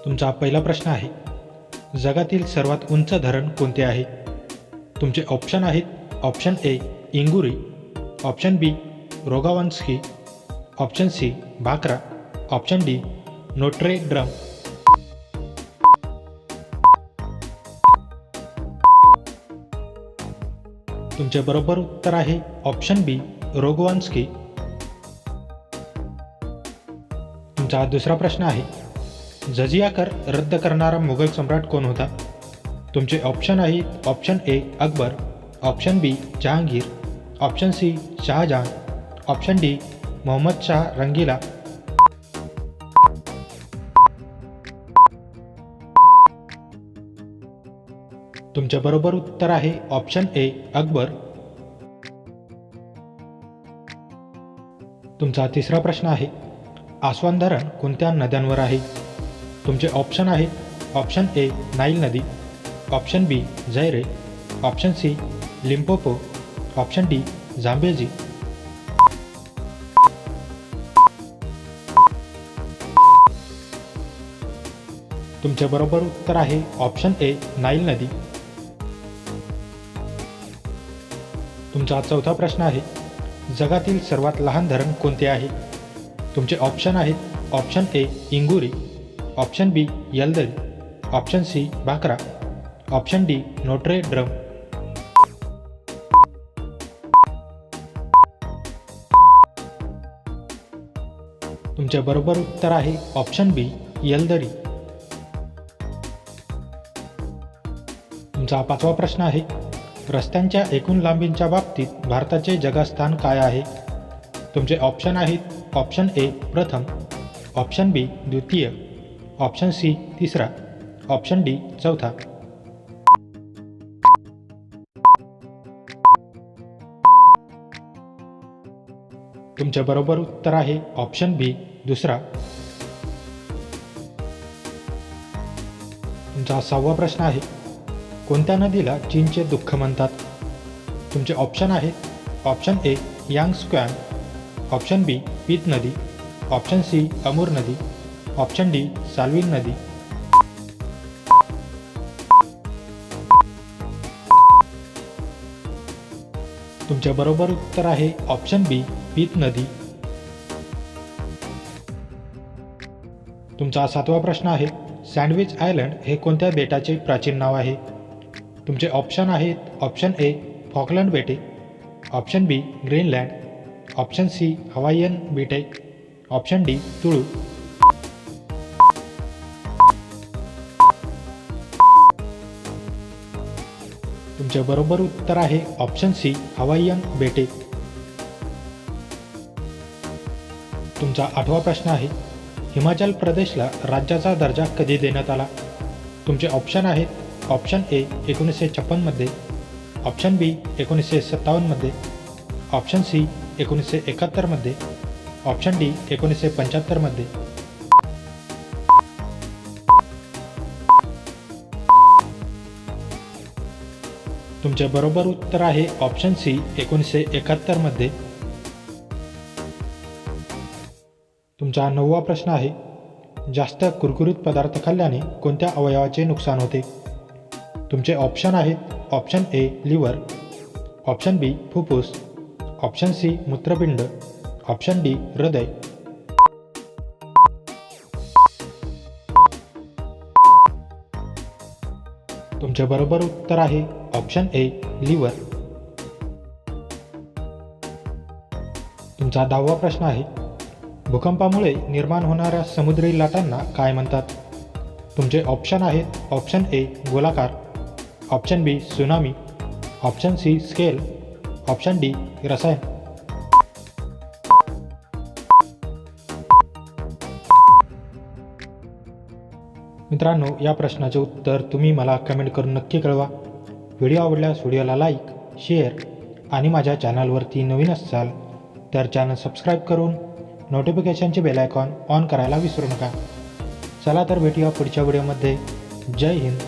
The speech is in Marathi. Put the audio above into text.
तुमचा पहिला प्रश्न आहे, जगातील सर्वात उंच धरण कोणते आहे? तुमचे ऑप्शन आहेत, option A Enguri, option B रोगावान्स्की, option C Bhakra, option D नोट्रे ड्रम. तुमचे बरोबर उत्तर आहे ऑप्शन बी रोगवान्स्की. तुमचा दुसरा प्रश्न आहे, जजिया कर रद्द करणारा मुघल सम्राट कोण होता? तुमचे ऑप्शन आहेत, option A Akbar, option B Jahangir, option C Shahjahan, option D Muhammad Shah Rangila. तुमचे बरोबर उत्तर आहे ऑप्शन ए अकबर. तुमचा तिसरा प्रश्न आहे, आस्वान धरण कोणत्या नद्यांवर आहे? तुमचे ऑप्शन आहेत, ऑप्शन ए नाईल नदी, option B Zaire, option C Limpopo, option D Zambezi. तुमचे बरोबर उत्तर आहे ऑप्शन ए नाईल नदी. तुमचा चौथा प्रश्न आहे, जगातील सर्वात लहान धरण कोणते आहे? तुमचे ऑप्शन आहेत, option A Enguri, option B Yeldari, option C Bhakra, option D नोट्रे ड्रम. तुमचे बरोबर उत्तर आहे ऑप्शन बी यलदरी. तुमचा पाचवा प्रश्न आहे, रस्त्यांच्या एकूण लांबींच्या बाबतीत भारताचे जगस्थान काय आहे? तुमचे ऑप्शन आहेत, ऑप्शन ए प्रथम, ऑप्शन बी द्वितीय, ऑप्शन सी तिसरा, ऑप्शन डी चौथा. तुमचे बरोबर उत्तर आहे ऑप्शन बी दुसरा. तुमचा सहावा प्रश्न आहे, कोणत्या नदीला चीनचे दुःख म्हणतात? तुमचे ऑप्शन आहेत, ऑप्शन ए यांगस्क्वान, ऑप्शन बी पीत नदी, ऑप्शन सी अमूर नदी, ऑप्शन डी साल्विन नदी. तुमचे बरोबर उत्तर आहे ऑप्शन बी पीत नदी. तुमचा सातवा प्रश्न आहे, सँडविच आयलंड हे कोणत्या बेटाचे प्राचीन नाव आहे? तुमचे ऑप्शन आहेत, ऑप्शन ए फॉकलंड बेटे, ऑप्शन बी ग्रीनलँड, ऑप्शन सी हवाईयन बेटे, ऑप्शन डी तुळू. तुमचे बरोबर उत्तर आहे ऑप्शन सी हवाईयन बेटे. तुमचा आठवा प्रश्न आहे, हिमाचल प्रदेशला राज्याचा दर्जा कधी देण्यात आला? तुमचे ऑप्शन आहेत, ऑप्शन ए 1956 मध्ये, ऑप्शन बी 1957 मध्ये, ऑप्शन सी 1971 मध्ये, ऑप्शन डी 1975 मध्ये. तुमचे बरोबर उत्तर आहे ऑप्शन सी 1971 मध्ये. तुमचा नववा प्रश्न आहे, जास्त कुरकुरीत पदार्थ खाल्ल्याने कोणत्या अवयवाचे नुकसान होते? तुमचे ऑप्शन आहेत, option A liver, option B फुफ्फुस, ऑप्शन सी मूत्रपिंड, ऑप्शन डी हृदय. तुमचे बरोबर उत्तर आहे ऑप्शन ए लिव्हर. तुमचा 10वा प्रश्न आहे, भूकंपामुळे निर्माण होणाऱ्या समुद्री लाटांना काय म्हणतात? तुमचे ऑप्शन आहेत, ऑप्शन ए गोलाकार, option B tsunami, option C scale, option D रसायन. मित्रांनो, या प्रश्नाचे उत्तर तुम्ही मला कमेंट करून नक्की कळवा. व्हिडिओ आवडल्यास व्हिडिओला लाईक, शेअर आणि माझ्या चॅनलवरती नवीन असाल तर चॅनल सबस्क्राईब करून नोटिफिकेशनचे बेल आयकॉन ऑन करायला विसरू नका. चला तर भेटूया पुढच्या व्हिडिओमध्ये. जय हिंद.